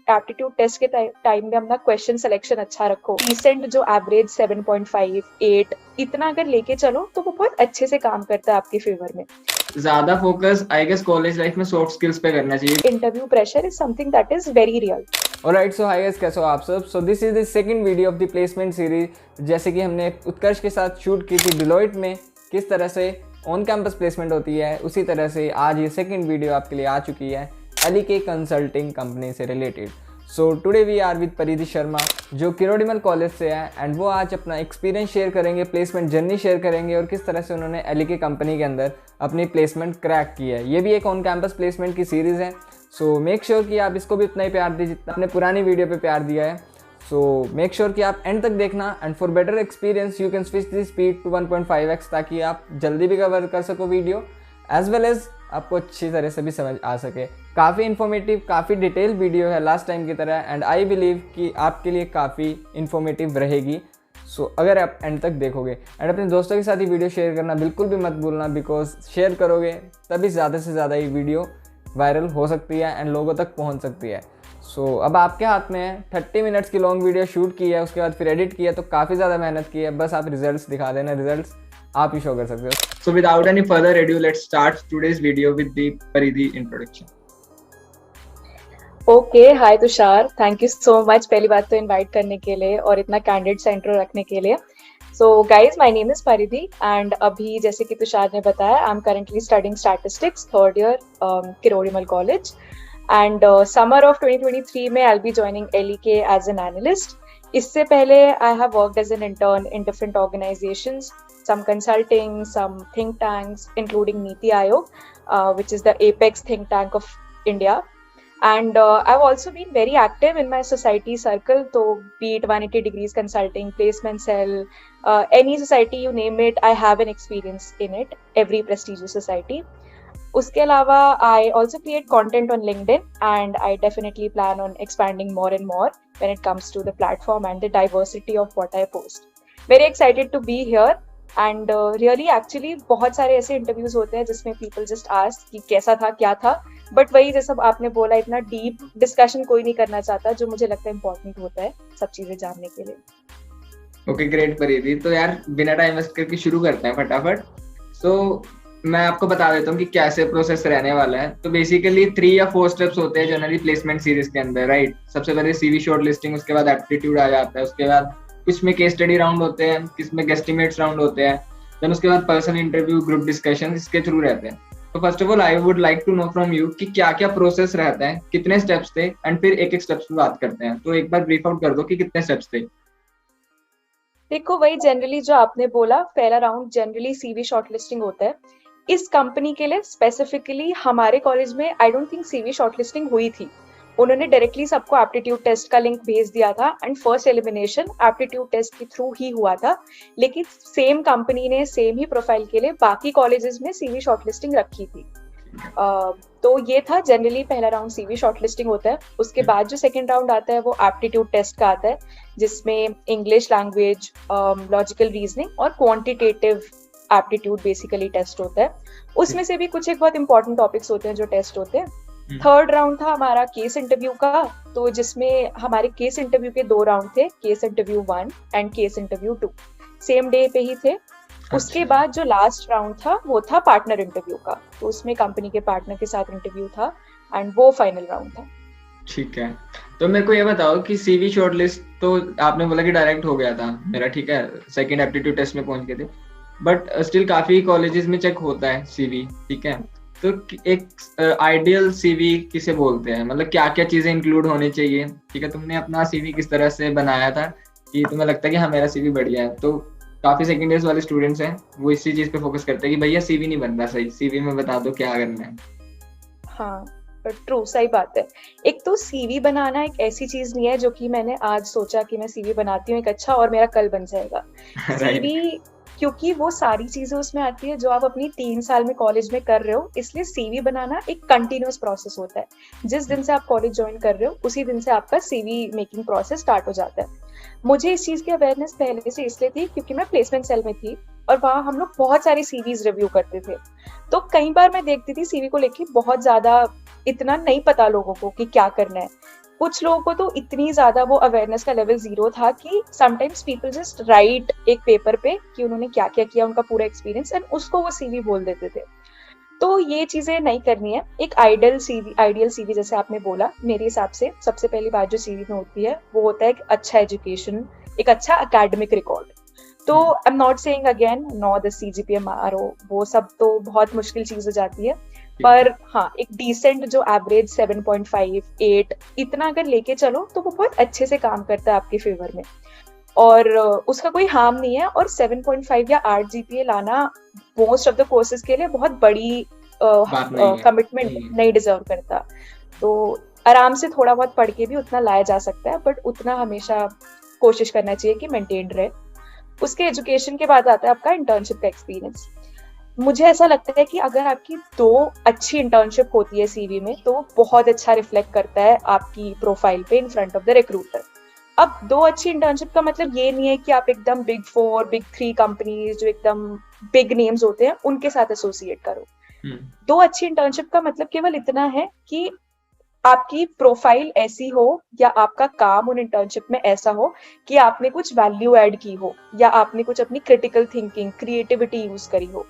Aptitude test के time में अपना क्वेश्चन सिलेक्शन अच्छा रखो, रिसेंट जो एवरेज 7.5 8 इतना अगर लेके चलो तो वो बहुत अच्छे से काम करता है आपके फेवर में। ज्यादा focus I guess college life में सॉफ्ट स्किल्स पे करना चाहिए। Interview pressure is something that is very real. Alright, so hi guys, कैसे हो आप सब। So this is the second video of the placement series. जैसे कि हमने उत्कर्ष के साथ शूट की थी डिलॉयट में किस तरह से ऑन कैंपस प्लेसमेंट होती है, उसी तरह से आज ये सेकंड वीडियो आपके लिए आ चुकी है एलईके कंसल्टिंग कंपनी से related. So today we are with Paridhi Sharma जो किरोड़ीमल कॉलेज से है, एंड वो आज अपना एक्सपीरियंस शेयर करेंगे, प्लेसमेंट जर्नी शेयर करेंगे और किस तरह से उन्होंने एलईके कंपनी के अंदर अपनी प्लेसमेंट क्रैक की है। ये भी एक ऑन कैंपस प्लेसमेंट की सीरीज़ है, सो मेक श्योर कि आप इसको भी उतना ही प्यार दीजिए जितना आपने पुरानी वीडियो पे प्यार दिया है। सो मेक श्योर कि आप एंड तक देखना, and for better experience you can switch the speed to 1.5x ताकि आप जल्दी भी कवर कर सको वीडियो, एज वेल एज आपको अच्छी तरह से भी समझ आ सके। काफ़ी इन्फॉर्मेटिव, काफ़ी डिटेल वीडियो है लास्ट टाइम की तरह, एंड आई बिलीव कि आपके लिए काफ़ी इन्फॉर्मेटिव रहेगी। सो अगर आप एंड तक देखोगे, एंड अपने दोस्तों के साथ ही वीडियो शेयर करना बिल्कुल भी मत भूलना, बिकॉज शेयर करोगे तभी ज़्यादा से ज़्यादा ये वीडियो वायरल हो सकती है एंड लोगों तक पहुंच सकती है। सो अब आपके हाथ में है। 30 मिनट्स की लॉन्ग वीडियो शूट की है, उसके बाद फिर एडिट किया, तो काफ़ी ज़्यादा मेहनत की है। बस आप रिजल्ट्स दिखा देना, रिजल्ट्स आप ही शो कर सकते हो। So without any further ado, let's start today's video with the Paridhi introduction. Okay, hi Tushar, thank you so much पहली बात तो इनवाइट करने के लिए और इतना कैंडिड सा इंट्रो रखने के लिए। So guys, my name is Paridhi and अभी जैसे कि तुषार ने बताया, I am currently studying statistics third year Kirorimal college, and summer of 2023 में I will be joining LEK as an analyst. इससे पहले I have worked as an intern in different organisations, some consulting, some think tanks, including Niti Aayog, which is the apex think tank of India. And I've also been very active in my society circle, so be it 180 degrees consulting, placement cell, any society you name it, I have an experience in it, every prestigious society. उसके अलावा I also create content on LinkedIn, and I definitely plan on expanding more and more when it comes to the platform and the diversity of what I post. Very excited to be here. And really actually बहुत सारे ऐसे interviews होते हैं जिसमें people just ask कि कैसा था, क्या था, बट वही जैसा आपने बोला, इतना डीप डिस्कशन कोई नहीं करना चाहता, जो मुझे लगता है इम्पोर्टेंट होता है सब चीजें जानने के लिए। ओके, ग्रेट परिधि। तो यार बिना टाइम वेस्ट करके शुरू करते हैं फटाफट। सो मैं आपको बता देता हूँ कि कैसे प्रोसेस रहने वाला है। तो बेसिकली 3 या 4 स्टेप्स होते हैं जनरली प्लेसमेंट सीरीज के अंदर, राइट। सबसे पहले सीवी शॉर्ट लिस्टिंग, उसके बाद एप्टीट्यूड आ जाता है, उसके बाद कुछ में केस स्टडी राउंड होते हैं, किस में गेस्टिमेट्स राउंड होते हैं, देन उसके बाद पर्सनल इंटरव्यू, ग्रुप डिस्कशन, इसके थ्रू रहते हैं। तो first of all I would like to know from you कि क्या क्या प्रोसेस रहता है, कितने स्टेप्स थे, एंड फिर एक एक स्टेप्स पे बात करते हैं। तो एक बार ब्रीफ आउट कर दो कि कितने स्टेप्स थे। देखो, वही जनरली जो आपने बोला, पहला राउंड जनरली सीवी शॉर्टलिस्टिंग होता है। इस कंपनी के लिए स्पेसिफिकली हमारे कॉलेज में I don't think CV shortlisting हुई थी। उन्होंने डायरेक्टली सबको एप्टीट्यूड टेस्ट का लिंक भेज दिया था, and first elimination aptitude test के थ्रू ही हुआ था। लेकिन सेम कंपनी ने सेम ही प्रोफाइल के लिए बाकी कॉलेजेस में सीवी शॉर्टलिस्टिंग रखी थी। तो ये था जनरली पहला राउंड सीवी शॉर्टलिस्टिंग होता है। उसके बाद जो सेकंड राउंड आता है वो एप्टीट्यूड टेस्ट का आता है, जिसमें इंग्लिश लैंग्वेज, लॉजिकल रीजनिंग और क्वांटिटेटिव एप्टीट्यूड बेसिकली टेस्ट होता है। उसमें से भी कुछ एक बहुत इंपॉर्टेंट टॉपिक्स होते हैं जो टेस्ट होते हैं। थर्ड राउंड था हमारा केस इंटरव्यू का, तो जिसमें हमारे केस इंटरव्यू के 2 राउंड थे, case interview 1 and case interview 2, same day पे ही थे। उसके बाद जो लास्ट राउंड था वो था पार्टनर इंटरव्यू का, तो उसमें कंपनी के पार्टनर के साथ इंटरव्यू था, एंड वो फाइनल राउंड था। ठीक है, तो मेरे को ये बताओ कि सीवी शॉर्टलिस्ट तो आपने बोला कि डायरेक्ट हो गया था मेरा, ठीक है, सेकंड एप्टीट्यूड टेस्ट में पहुंच गए थे, बट स्टिल काफी कॉलेजेस में चेक होता है सीवी, ठीक है। तो एक आइडियल सीवी किसे बोलते हैं, मतलब क्या क्या चीजें इंक्लूड होनी चाहिए, ठीक है। तुमने अपना सीवी किस तरह से बनाया था कि तुम्हें लगता है कि हाँ मेरा सीवी बढ़िया है। तो काफी सेकंड ईयर वाले स्टूडेंट्स हैं वो इसी चीज पे फोकस करते हैं कि भैया सीवी नहीं बन रहा सही, सीवी में बता दो क्या करना है। हाँ, ट्रू, सही बात है। एक तो सीवी बनाना एक ऐसी चीज नहीं है जो कि मैंने आज सोचा कि मैं सीवी बनाती हूँ एक अच्छा और मेरा कल बन जाएगा। सीवी क्योंकि वो सारी चीजें उसमें आती है जो आप अपनी 3 साल में कॉलेज में कर रहे हो, इसलिए सीवी बनाना एक कंटिन्यूअस प्रोसेस होता है। जिस दिन से आप कॉलेज ज्वाइन कर रहे हो उसी दिन से आपका सीवी मेकिंग प्रोसेस स्टार्ट हो जाता है। मुझे इस चीज की अवेयरनेस पहले से इसलिए थी क्योंकि मैं प्लेसमेंट सेल में थी और वहां हम लोग बहुत सारी सीवीज रिव्यू करते थे। तो कई बार मैं देखती थी सीवी को लेके बहुत ज्यादा इतना नहीं पता लोगों को कि क्या करना है। कुछ लोगों को तो इतनी ज्यादा वो अवेयरनेस का लेवल 0 था कि समटाइम्स पीपल जस्ट राइट एक पेपर पे कि उन्होंने क्या क्या किया, उनका पूरा एक्सपीरियंस, एंड उसको वो सीवी बोल देते थे। तो ये चीजें नहीं करनी है। एक आइडियल सीवी जैसे आपने बोला, मेरे हिसाब से सबसे पहली बात जो सीवी में होती है वो होता है एक अच्छा एजुकेशन, एक अच्छा एकेडमिक रिकॉर्ड। तो I am not saying again know the CGPA मारो, वो सब तो बहुत मुश्किल चीज हो जाती है, पर हाँ एक डिसेंट जो एवरेज 7.5 8 इतना अगर लेके चलो तो वो बहुत अच्छे से काम करता है आपके फेवर में, और उसका कोई हार्म नहीं है। और 7.5 या 8 GPA लाना मोस्ट ऑफ द कोर्सेज के लिए बहुत बड़ी कमिटमेंट नहीं डिजर्व करता। तो आराम से थोड़ा बहुत पढ़ के भी उतना लाया जा सकता है, बट उतना हमेशा कोशिश करना चाहिए कि मेंटेन्ड रहे। उसके एजुकेशन के बाद आता है आपका इंटर्नशिप का एक्सपीरियंस। मुझे ऐसा लगता है कि अगर आपकी 2 अच्छी इंटर्नशिप होती है सीवी में तो बहुत अच्छा रिफ्लेक्ट करता है आपकी प्रोफाइल पे in front of the recruiter. अब 2 अच्छी इंटर्नशिप का मतलब ये नहीं है कि आप एकदम Big 4 Big 3 कंपनीज जो एकदम बिग नेम्स होते हैं उनके साथ एसोसिएट करो। 2 अच्छी इंटर्नशिप का मतलब केवल इतना है कि आपकी प्रोफाइल ऐसी हो या आपका काम उन इंटर्नशिप में ऐसा हो कि आपने कुछ वैल्यू ऐड की हो, या आपने कुछ अपनी क्रिटिकल थिंकिंग, क्रिएटिविटी यूज करी हो।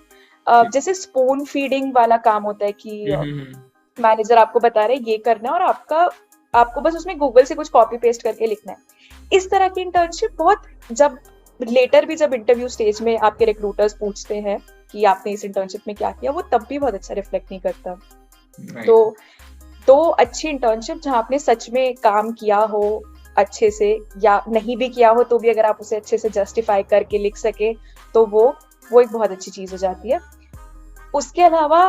जैसे स्पून फीडिंग वाला काम होता है कि मैनेजर आपको बता रहे ये करना है और आपको बस उसमें गूगल से कुछ कॉपी पेस्ट करके लिखना है। इस तरह की इंटर्नशिप बहुत, जब लेटर भी जब इंटरव्यू स्टेज में आपके रिक्रूटर्स पूछते हैं कि आपने इस इंटर्नशिप में क्या किया, वो तब भी बहुत अच्छा रिफ्लेक्ट नहीं करता। तो अच्छी इंटर्नशिप जहाँ आपने सच में काम किया हो अच्छे से, या नहीं भी किया हो तो भी अगर आप उसे अच्छे से जस्टिफाई करके लिख सके तो वो एक बहुत अच्छी चीज हो जाती है। उसके अलावा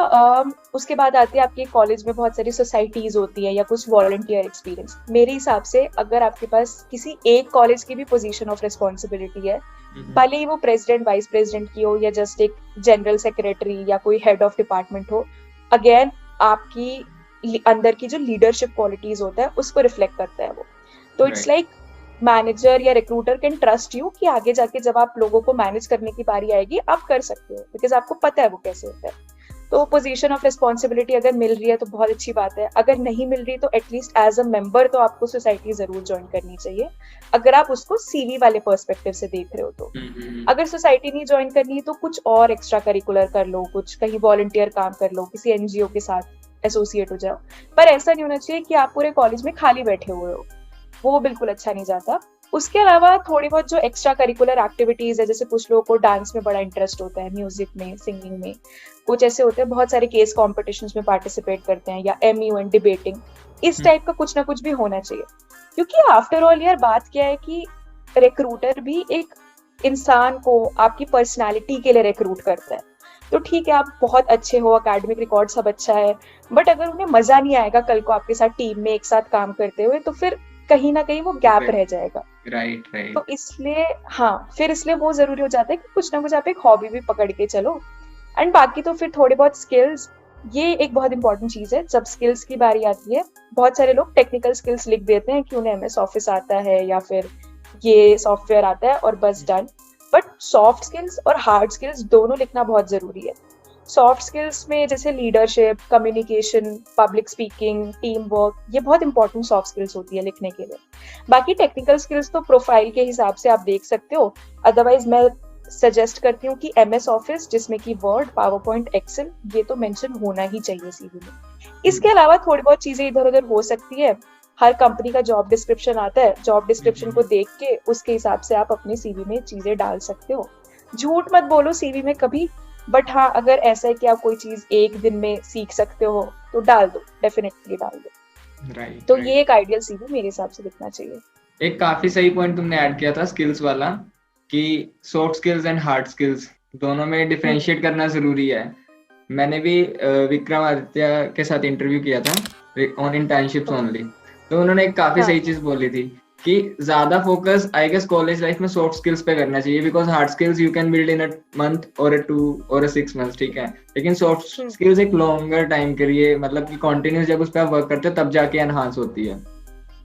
उसके बाद आती है आपके कॉलेज में बहुत सारी सोसाइटीज होती है या कुछ वॉलंटियर एक्सपीरियंस। मेरे हिसाब से अगर आपके पास किसी एक कॉलेज की भी पोजीशन ऑफ रिस्पॉन्सिबिलिटी है, भले ही वो प्रेसिडेंट वाइस प्रेसिडेंट की हो या जस्ट एक जनरल सेक्रेटरी या कोई हेड ऑफ डिपार्टमेंट हो, अगेन आपकी अंदर की जो लीडरशिप क्वालिटीज होता है उसको रिफ्लेक्ट करता है वो। तो इट्स लाइक मैनेजर या रिक्रूटर कैन ट्रस्ट यू कि आगे जाके जब आप लोगों को मैनेज करने की बारी आएगी आप कर सकते हो, बिकॉज आपको पता है वो कैसे होता है। तो पोजीशन ऑफ रिस्पॉन्सिबिलिटी अगर मिल रही है तो बहुत अच्छी बात है, अगर नहीं मिल रही तो एटलीस्ट एज अ मेंबर तो आपको सोसाइटी जरूर ज्वाइन करनी चाहिए, अगर आप उसको सीवी वाले पर्सपेक्टिव से देख रहे हो तो। अगर सोसाइटी नहीं ज्वाइन करनी है तो कुछ और एक्स्ट्रा करिकुलर कर लो, कुछ कहीं वॉलंटियर काम कर लो, किसी एनजीओ के साथ एसोसिएट हो जाओ, पर ऐसा नहीं होना चाहिए कि आप पूरे कॉलेज में खाली बैठे हुए हो, वो बिल्कुल अच्छा नहीं जाता। उसके अलावा थोड़ी बहुत जो एक्स्ट्रा करिकुलर एक्टिविटीज है, जैसे कुछ लोगों को डांस में बड़ा इंटरेस्ट होता है, म्यूजिक में, सिंगिंग में, कुछ ऐसे होते हैं बहुत सारे केस कॉम्पिटिशन्स में पार्टिसिपेट करते हैं, या MU एंड डिबेटिंग, इस टाइप का कुछ ना कुछ भी होना चाहिए। क्योंकि आफ्टर ऑल यार बात क्या है कि रिक्रूटर भी एक इंसान को आपकी पर्सनैलिटी के लिए रिक्रूट करता है। तो ठीक है आप बहुत अच्छे हो, एकेडमिक रिकॉर्ड सब अच्छा है, बट अगर उन्हें मजा नहीं आएगा कल को आपके साथ टीम में एक साथ काम करते हुए, तो फिर कहीं ना कहीं वो गैप रह जाएगा। राइट। तो इसलिए फिर इसलिए वो जरूरी हो जाता है कि कुछ ना कुछ आप एक हॉबी भी पकड़ के चलो। एंड बाकी तो फिर थोड़े बहुत स्किल्स, ये एक बहुत इंपॉर्टेंट चीज है। जब स्किल्स की बारी आती है, बहुत सारे लोग टेक्निकल स्किल्स लिख देते हैं कि उन्हें MS ऑफिस आता है या फिर ये सॉफ्टवेयर आता है और बस डन, बट सॉफ्ट स्किल्स और हार्ड स्किल्स दोनों लिखना बहुत जरूरी है। सॉफ्ट स्किल्स में जैसे leadership, communication, public speaking, team work, ये बहुत इंपॉर्टेंट सॉफ्ट स्किल्स होती है लिखने के लिए। बाकी टेक्निकल स्किल्स तो प्रोफाइल के हिसाब से आप देख सकते हो, अदरवाइज मैं सजेस्ट करती हूँ कि MS ऑफिस, जिसमें कि वर्ड, पावरपॉइंट, एक्सेल, ये तो मेंशन होना ही चाहिए सीवी में। इसके अलावा थोड़ी बहुत चीजें इधर उधर हो सकती है। हर कंपनी का जॉब डिस्क्रिप्शन आता है, जॉब डिस्क्रिप्शन को देख के उसके हिसाब से आप अपने सीवी में चीजें डाल सकते हो। झूठ मत बोलो सीवी में कभी, बट हाँ अगर ऐसा है कि आप कोई चीज एक दिन में सीख सकते हो तो डाल दो, डेफिनेटली डाल दो। तो ये एक आइडियल सीवी मेरे हिसाब से दिखना चाहिए। एक काफी सही पॉइंट तुमने ऐड किया था स्किल्स वाला, कि soft skills and hard skills दोनों में डिफरेंशिएट करना जरूरी है। मैंने भी विक्रमादित्य के साथ इंटरव्यू किया था ऑन इंटर्नशिप्स ओनली, तो उन्होंने एक काफी सही चीज बोली थी कि ज्यादा focus I guess college life में सॉफ्ट स्किल्स पे करना चाहिए, because hard skills you can build in a month और 2 और 6 मंथ्स, ठीक है, लेकिन सॉफ्ट स्किल्स एक लॉन्गर टाइम के लिए, मतलब कि कंटिन्यूस जब उस पर आप वर्क करते हो तब जाके एनहांस होती है।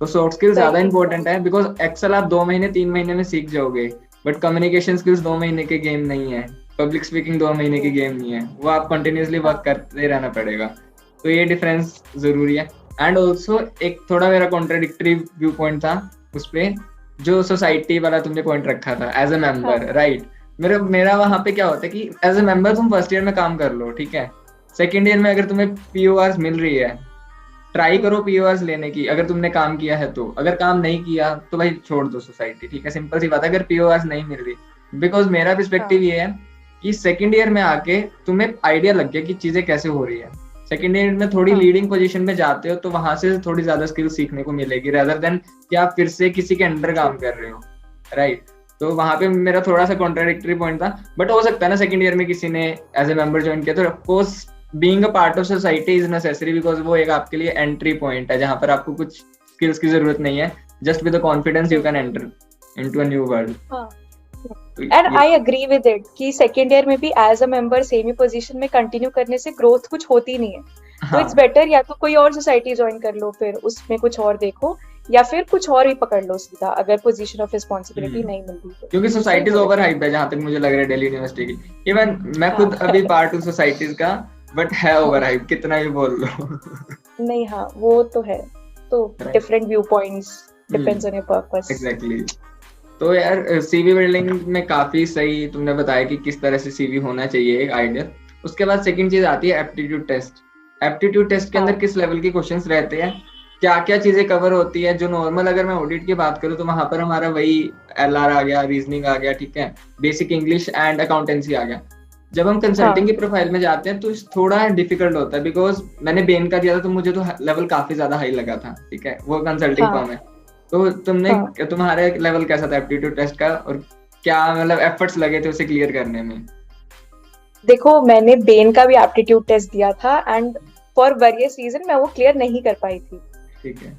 तो सॉफ्ट स्किल्स ज्यादा इंपॉर्टेंट है, बिकॉज एक्सेल आप 2 महीने 3 महीने में सीख जाओगे, बट कम्युनिकेशन स्किल्स 2 महीने के गेम नहीं है, पब्लिक स्पीकिंग 2 महीने की गेम नहीं है, वो आप कंटिन्यूसली वर्क करते रहना पड़ेगा। तो ये डिफरेंस जरूरी है। एंड ऑल्सो एक थोड़ा मेरा कॉन्ट्राडिक्टरी व्यू पॉइंट था उस पे, जो सोसाइटी वाला तुमने पॉइंट रखा था एज अ मेंबर, राइट। मेरा वहां पे क्या होता है कि एज अ मेंबर तुम फर्स्ट ईयर में काम कर लो, ठीक है, सेकेंड ईयर में अगर तुम्हें पीओआर्स मिल रही है, ट्राई करो पीओआर्स लेने की, अगर तुमने काम किया है तो। अगर काम नहीं किया तो भाई छोड़ दो सोसाइटी, ठीक है, सिंपल सी बात है, अगर पीओआर्स नहीं मिल रही। बिकॉज मेरा पर्सपेक्टिव ये है कि सेकेंड ईयर में आके तुम्हें आइडिया लग गया कि चीजें कैसे हो रही है, सेकेंड ईयर में थोड़ी लीडिंग पोजीशन में जाते हो तो वहां से थोड़ी ज्यादा स्किल सीखने को मिलेगी, रेदर देन कि आप फिर से किसी के अंडर काम कर रहे हो, राइट। तो वहां पे मेरा थोड़ा सा कॉन्ट्राडिक्टरी पॉइंट था, बट हो सकता है ना सेकंड ईयर में किसी ने एज ए मेंबर ज्वाइन किया तो of course being a part of society is necessary, because वो एक आपके लिए एंट्री पॉइंट है जहां पर आपको कुछ स्किल्स की जरूरत नहीं है, just with the confidence you can enter into a new world. And I agree with it कि सेकेंड ईयर में भी एज अ मेंबर सेम ही पोजीशन में कंटिन्यू करने से ग्रोथ कुछ होती नहीं है। तो इट्स बेटर या तो कोई और सोसाइटी ज्वाइन कर लो, फिर उसमें कुछ और देखो, या फिर कुछ और ही पकड़ लो सीधा, अगर पोजीशन ऑफ रिस्पांसिबिलिटी नहीं मिलती तो। क्योंकि सोसाइटीज ओवर हाइप है जहां तक मुझे लग रहा है दिल्ली यूनिवर्सिटी की। इवन मैं खुद अभी पार्ट हूं सोसाइटीज का, बट है ओवर हाइप, कितना भी बोल लो। नहीं, हाँ वो तो है, तो different view points, depends on your purpose. Exactly. तो यार सीवी बिल्डिंग में काफी सही तुमने बताया कि किस तरह से सीवी होना चाहिए, एक आइडिया। उसके बाद सेकंड चीज आती है एप्टीट्यूड टेस्ट। एप्टीट्यूड टेस्ट के अंदर किस लेवल के क्वेश्चंस रहते हैं, क्या क्या चीजें कवर होती है। जो नॉर्मल अगर मैं ऑडिट की बात करूँ तो वहां पर हमारा वही एलआर आ गया, रीजनिंग आ गया, ठीक है, बेसिक इंग्लिश एंड अकाउंटेंसी आ गया। जब हम कंसल्टिंग की प्रोफाइल में जाते हैं तो थोड़ा डिफिकल्ट होता है, बिकॉज मैंने बेन का दिया था तो मुझे तो लेवल काफी ज्यादा हाई लगा था, ठीक है, वो कंसल्टिंग फर्म है। तो तुम्हारे लेवल कैसा था एप्टीट्यूड टेस्ट का, और क्या मतलब एफर्ट्स लगे थे उसे क्लियर करने में? देखो, मैंने बेन का भी एप्टीट्यूड टेस्ट दिया था एंड फॉर वेरियस रीजन मैं वो क्लियर नहीं कर पाई थी, ठीक है।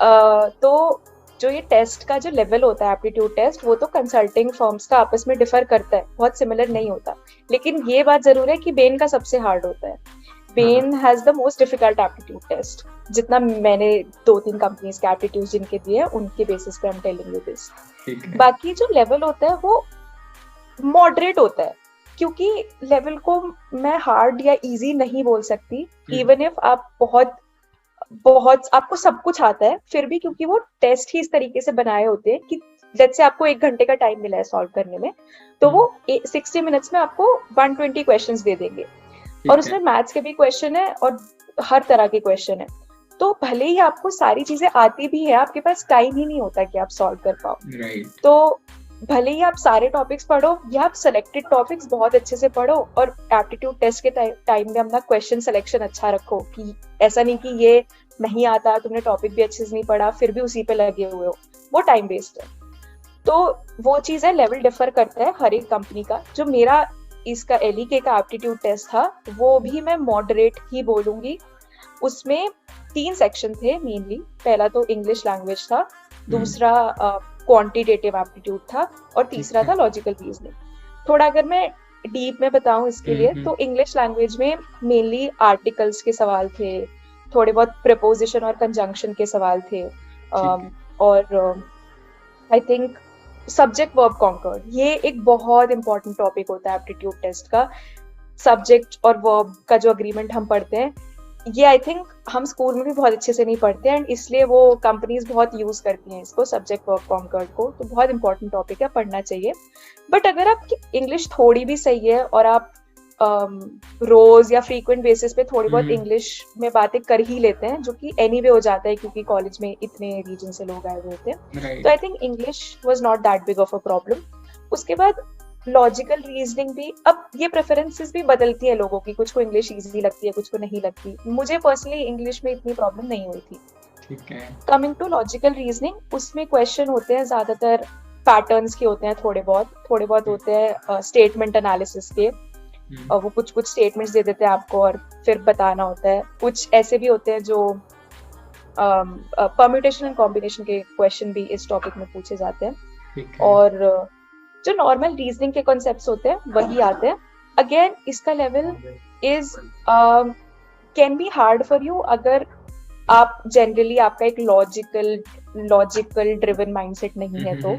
तो जो ये टेस्ट का जो लेवल होता है एप्टीट्यूड टेस्ट, वो तो कंसल्टिंग फर्म्स का आपस में डिफर करता है, बहुत सिमिलर नहीं होता। लेकिन ये बात जरूर है कि बेन का सबसे हार्ड होता है। Bain has the most difficult aptitude test, जितना मैंने 2-3 कंपनीज के एप्टीट्यूड जिनके दिए हैं उनके बेसिस पे I am telling you this. बाकी जो लेवल होता है वो मॉडरेट होता है, क्योंकि लेवल को मैं हार्ड या इजी नहीं बोल सकती, इवन इफ आप बहुत आपको सब कुछ आता है, फिर भी क्योंकि वो टेस्ट ही इस तरीके से बनाए होते हैं कि लेट्स से आपको 1 घंटे का टाइम मिला है सॉल्व करने में, तो वो 60 मिनट्स में आपको 120 क्वेश्चंस दे देंगे, और उसमें मैथ्स के भी क्वेश्चन है और हर तरह के क्वेश्चन है। तो भले ही आपको सारी चीजें आती भी है, आपके पास टाइम ही नहीं होता कि आप सॉल्व कर पाओ। तो भले ही आप सारे टॉपिक्स पढ़ो या आप सिलेक्टेड टॉपिक्स बहुत अच्छे से पढ़ो, और एप्टीट्यूड टेस्ट के टाइम में अपना क्वेश्चन सिलेक्शन अच्छा रखो, कि ऐसा नहीं कि ये नहीं आता, तुमने टॉपिक भी अच्छे से नहीं पढ़ा फिर भी उसी पे लगे हुए हो, वो टाइम वेस्ट है। तो वो चीज है, लेवल डिफर करता है हर एक कंपनी का। जो मेरा इसका एलईके का एप्टीट्यूड टेस्ट था वो भी मैं मॉडरेट ही बोलूंगी। उसमें 3 सेक्शन थे मेनली। पहला तो इंग्लिश लैंग्वेज था, दूसरा क्वांटिटेटिव एप्टीट्यूड था, और तीसरा था लॉजिकल रीजनिंग। थोड़ा अगर मैं डीप में बताऊं इसके लिए, तो इंग्लिश लैंग्वेज में मेनली आर्टिकल्स के सवाल थे, थोड़े बहुत प्रीपोजिशन और कंजंक्शन के सवाल थे, और I think subject verb concord, ये एक बहुत इंपॉर्टेंट टॉपिक होता है एप्टीट्यूड टेस्ट का। सब्जेक्ट और वर्ब का जो अग्रीमेंट हम पढ़ते हैं, ये आई थिंक हम स्कूल में भी बहुत अच्छे से नहीं पढ़ते हैं, एंड इसलिए वो कंपनीज बहुत यूज करती हैं इसको, सब्जेक्ट वर्ब कॉन्कर्ड को। तो बहुत इंपॉर्टेंट टॉपिक है, पढ़ना चाहिए। बट अगर आपकी इंग्लिश थोड़ी भी सही है और आप रोज या फ्रीक्वेंट बेसिस पे थोड़ी बहुत इंग्लिश में बातें कर ही लेते हैं, जो कि एनीवे हो जाता है क्योंकि कॉलेज में इतने रीजन से लोग आए हुए होते हैं, तो I think English was not that big of a problem. उसके बाद लॉजिकल रीजनिंग भी, अब ये प्रेफरेंसेस भी बदलती है लोगों की, कुछ को इंग्लिश इजी लगती है, कुछ को नहीं लगती। मुझे पर्सनली इंग्लिश में इतनी प्रॉब्लम नहीं हुई थी। ठीक है। कमिंग टू लॉजिकल रीजनिंग, उसमें क्वेश्चन होते हैं ज्यादातर पैटर्न्स के होते हैं, थोड़े बहुत होते हैं स्टेटमेंट एनालिसिस के, और वो कुछ स्टेटमेंट्स दे देते हैं आपको और फिर बताना होता है। कुछ ऐसे भी होते हैं जो परम्यूटेशन एंड कॉम्बिनेशन के क्वेश्चन भी इस टॉपिक में पूछे जाते हैं, और जो नॉर्मल रीजनिंग के कॉन्सेप्ट्स होते हैं वही आते हैं। अगेन इसका level is can be hard for you अगर आप जनरली आपका एक लॉजिकल ड्रिवन माइंडसेट नहीं है तो।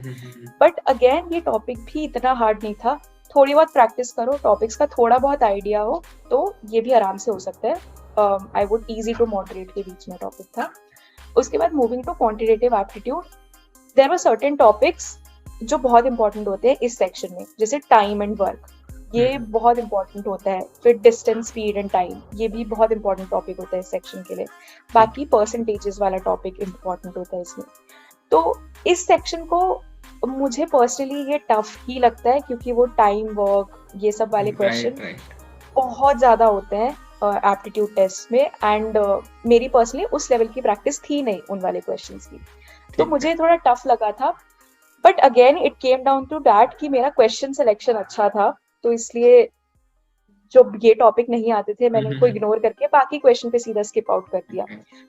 बट अगेन ये टॉपिक भी इतना हार्ड नहीं था, थोड़ी बहुत प्रैक्टिस करो, टॉपिक्स का थोड़ा बहुत आइडिया हो तो ये भी आराम से हो सकता है। I would easy to moderate के बीच में टॉपिक था। उसके बाद moving to quantitative aptitude, there were certain topics जो बहुत इंपॉर्टेंट होते हैं इस सेक्शन में, जैसे टाइम एंड वर्क, ये बहुत इंपॉर्टेंट होता है। फिर डिस्टेंस, स्पीड एंड टाइम, ये भी बहुत इंपॉर्टेंट टॉपिक होता है इस सेक्शन के लिए। बाकी परसेंटेजेस वाला टॉपिक इंपॉर्टेंट होता है इसमें। तो इस सेक्शन को मुझे पर्सनली ये टफ ही लगता है, क्योंकि वो टाइम, वर्क, ये सब वाले क्वेश्चन बहुत ज्यादा होते हैं एप्टीट्यूड टेस्ट में। एंड मेरी पर्सनली उस लेवल की प्रैक्टिस थी नहीं उन वाले क्वेश्चंस की, तो मुझे थोड़ा टफ लगा था। But again it came down to that कि मेरा क्वेश्चन सिलेक्शन अच्छा था, तो इसलिए जो ये टॉपिक नहीं आते थे मैंने उनको इग्नोर करके बाकी क्वेश्चन पे सीधा स्किप आउट कर दिया।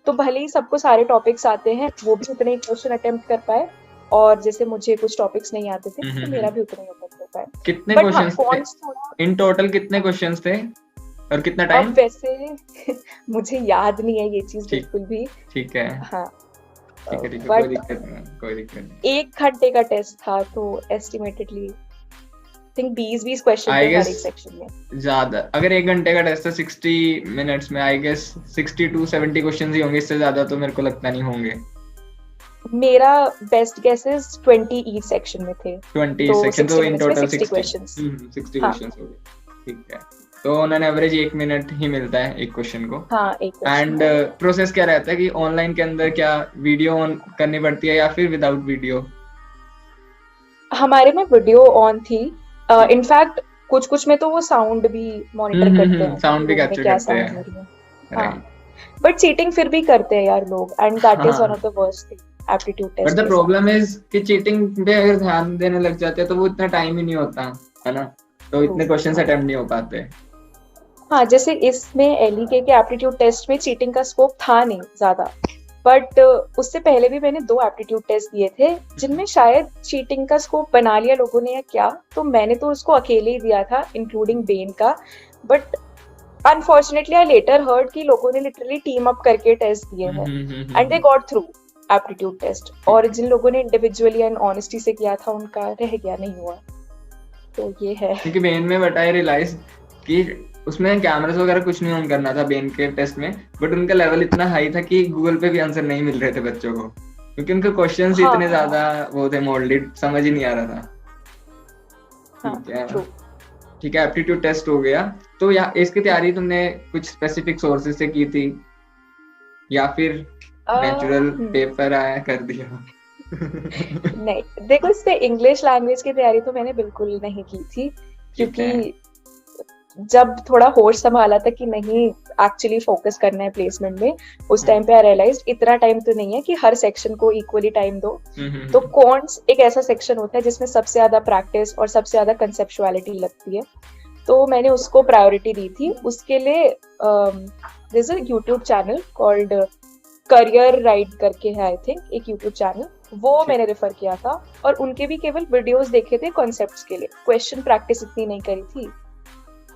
तो भले ही सबको सारे टॉपिक्स आते हैं, वो भी उतने ही क्वेश्चन अटेम्प्ट कर पाए, और जैसे मुझे कुछ टॉपिक्स नहीं आते थे तो मेरा भी उतना ही अटेम्प्ट कर पाए। कितने क्वेश्चंस थे इन टोटल? कितने क्वेश्चंस थे और कितना टाइम? अब वैसे मुझे याद नहीं है ये चीज बिल्कुल भी। ठीक है, हाँ ठीक है, कोई दिक्कत नहीं। 1 घंटे का टेस्ट था, तो एस्टिमेटेडली थिंक 20 क्वेश्चन थे हर एक सेक्शन में। ज्यादा, अगर 1 घंटे का टेस्ट है 60 मिनट्स में, आई गेस 60 to 70 क्वेश्चंस ही होंगे, इससे ज्यादा तो मेरे को लगता नहीं होंगे। मेरा best guess is 20 each section में थे। 20 सेक्शन, तो इन टोटल 60 क्वेश्चंस। 60 क्वेश्चंस हो गए, ठीक है। तो ऑन एन एवरेज 1 मिनट ही मिलता है एक क्वेश्चन को। हाँ, एक क्वेश्चन। एंड प्रोसेस क्या रहता है कि ऑनलाइन के अंदर क्या वीडियो ऑन करनी पड़ती है या फिर विदाउट वीडियो? हमारे में वीडियो ऑन थी। इनफैक्ट कुछ में तो वो साउंड भी मॉनिटर करते हैं, साउंड भी कैप्चर करते हैं। हाँ, बट चीटिंग फिर भी करते हैं यार लोग, and that is one of the worst thing aptitude test. But the problem is कि चीटिंग पे अगर ध्यान देने लग जाते हैं तो वो इतना टाइम ही नहीं होता है ना, तो इतने क्वेश्चंस अटेम्प्ट नहीं हो पाते। हाँ, जैसे इसमें एलईके के एप्टीट्यूड टेस्ट में चीटिंग का स्कोप था नहीं ज्यादा, बट उससे पहले भी मैंने 2 एप्टीट्यूड टेस्ट दिए थे जिनमें शायद चीटिंग का स्कोप बना लिया लोगों ने या क्या, तो मैंने तो उसको अकेले ही दिया था, इंक्लूडिंग बेन का। But unfortunately I later heard कि लोगों ने लिटरली टीम अप करके टेस्ट दिए हैं and they got through aptitude test, और जिन लोगों ने इंडिविजुअली एंड ऑनेस्टी से किया था उनका रह गया, नहीं हुआ। तो ये है क्योंकि बेन में बट आई रियलाइज कि उसमें कैमरास वगैरह कुछ नहीं ऑन करना था बेन के टेस्ट में, बट उनका लेवल इतना हाई था कि गूगल पे भी आंसर नहीं मिल रहे थे बच्चों को, क्योंकि उनके क्वेश्चंस इतने ज्यादा वो थे मोल्डेड, समझ ही नहीं आ रहा था। ठीक है, एप्टीट्यूड टेस्ट हो गया। तो या इसकी तैयारी तुमने कुछ स्पेसिफिक सोर्सेज से की थी या फिर नेचुरल पेपर आया कर दिया? नहीं, देखो इससे इंग्लिश लैंग्वेज की तैयारी तो मैंने बिल्कुल नहीं की थी, क्योंकि जब थोड़ा होश संभाला था कि नहीं एक्चुअली फोकस करना है प्लेसमेंट में, उस टाइम पे आई रियलाइज्ड इतना टाइम तो नहीं है कि हर सेक्शन को इक्वली टाइम दो। तो कॉन्ट्स एक ऐसा सेक्शन होता है जिसमें सबसे ज्यादा प्रैक्टिस और सबसे ज्यादा कंसेप्चुअलिटी लगती है, तो मैंने उसको प्रायोरिटी दी थी। उसके लिए there is a YouTube channel called career ride करके है, आई थिंक एक यूट्यूब चैनल, वो मैंने रेफर किया था, और उनके भी केवल वीडियोस देखे थे कॉन्सेप्ट्स के लिए, क्वेश्चन प्रैक्टिस इतनी नहीं करी थी,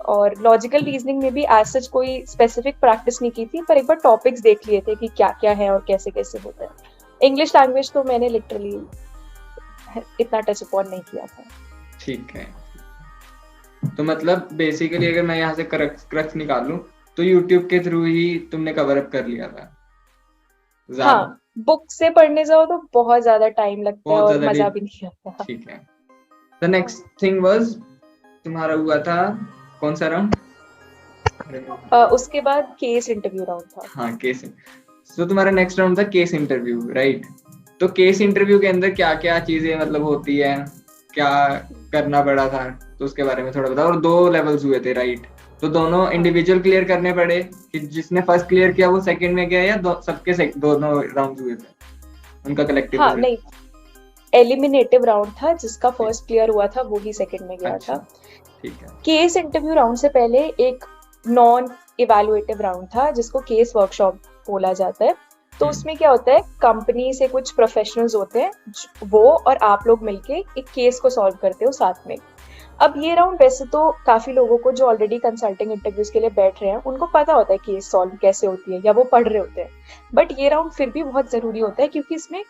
और लॉजिकल रीजनिंग में भी एज सच कोई स्पेसिफिक प्रैक्टिस नहीं की थी, पर एक बार टॉपिक्स देख लिए थे कि क्या क्या है और कैसे कैसे होता है। इंग्लिश लैंग्वेज तो मैंने लिटरली इतना टच अपॉन नहीं किया था। ठीक है, तो मतलब बेसिकली अगर मैं यहाँ से क्रक्स निकाल लूं तो यूट्यूब के थ्रू ही तुमने कवर अप कर लिया था? हाँ, बुक से पढ़ने जाओ तो बहुत ज्यादा टाइम लगता है और मजा भी नहीं आता। ठीक है, द नेक्स्ट थिंग वाज तुम्हारा हुआ था कौन सा राउंड? उसके बाद केस इंटरव्यू राउंड था। हाँ, केस। तो तुम्हारा नेक्स्ट राउंड था केस इंटरव्यू, राइट? तो केस इंटरव्यू के अंदर क्या क्या चीजें मतलब होती है, क्या करना पड़ा था, तो उसके बारे में थोड़ा बताओ। और 2 लेवल्स हुए थे, राइट? तो दोनों इंडिविजुअल क्लियर करने पड़े कि जिसने फर्स्ट क्लियर किया वो सेकंड में गया, या सबके दोनों राउंड हुए थे उनका कलेक्टिव? हाँ, नहीं, एलिमिनेटिव राउंड था, जिसका फर्स्ट क्लियर हुआ था वो ही सेकंड में गया था। ठीक है। केस इंटरव्यू राउंड से पहले एक नॉन इवैल्यूएटिव राउंड था जिसको केस वर्कशॉप बोला जाता है। तो उसमें क्या होता है, कंपनी से कुछ प्रोफेशनल्स होते हैं, वो और आप लोग मिलके एक केस को सॉल्व करते हो साथ में। अब ये राउंड वैसे तो काफी लोगों को जो ऑलरेडी कंसल्टिंग इंटरव्यूज के लिए बैठ रहे हैं उनको पता होता है केस सॉल्व कैसे होती है, या वो पढ़ रहे होते हैं, बट ये राउंड फिर भी बहुत जरूरी होता है क्योंकि इसमें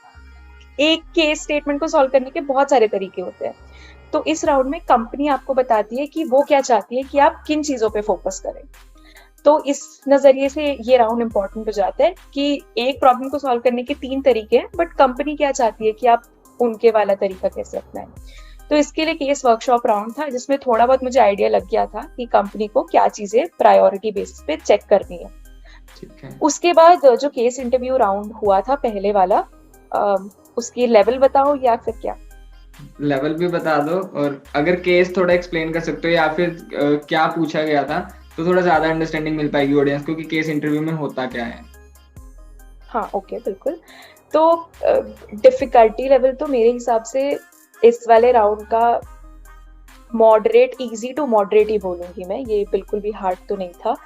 एक केस स्टेटमेंट को सॉल्व करने के बहुत सारे तरीके होते हैं। तो इस राउंड में कंपनी आपको बताती है कि वो क्या चाहती है कि आप किन चीजों पे फोकस करें। तो इस नजरिए से ये राउंड इम्पोर्टेंट हो जाता है कि एक प्रॉब्लम को सॉल्व करने के 3 तरीके हैं, बट कंपनी क्या चाहती है कि आप उनके वाला तरीका कैसे अपनाएं। तो इसके लिए केस वर्कशॉप राउंड था, जिसमें थोड़ा बहुत मुझे आइडिया लग गया था कि कंपनी को क्या चीजें प्रायोरिटी बेसिस पे चेक करनी है। ठीक है। उसके बाद जो केस इंटरव्यू राउंड हुआ था पहले वाला, उसकी लेवल बताओ या फिर क्या? लेवल भी बता दो, और अगर केस थोड़ा एक्सप्लेन कर सकते हो या फिर क्या पूछा गया था, तो थोड़ा ज्यादा अंडरस्टैंडिंग मिल पाएगी ऑडियंस को कि केस इंटरव्यू में होता क्या है। हाँ ओके, बिल्कुल। तो डिफिकल्टी लेवल तो मेरे हिसाब से इस वाले राउंड का मॉडरेट, इजी टू मॉडरेट ही बोलूंगी मैं, ये बिल्कुल भी हार्ड तो नहीं था।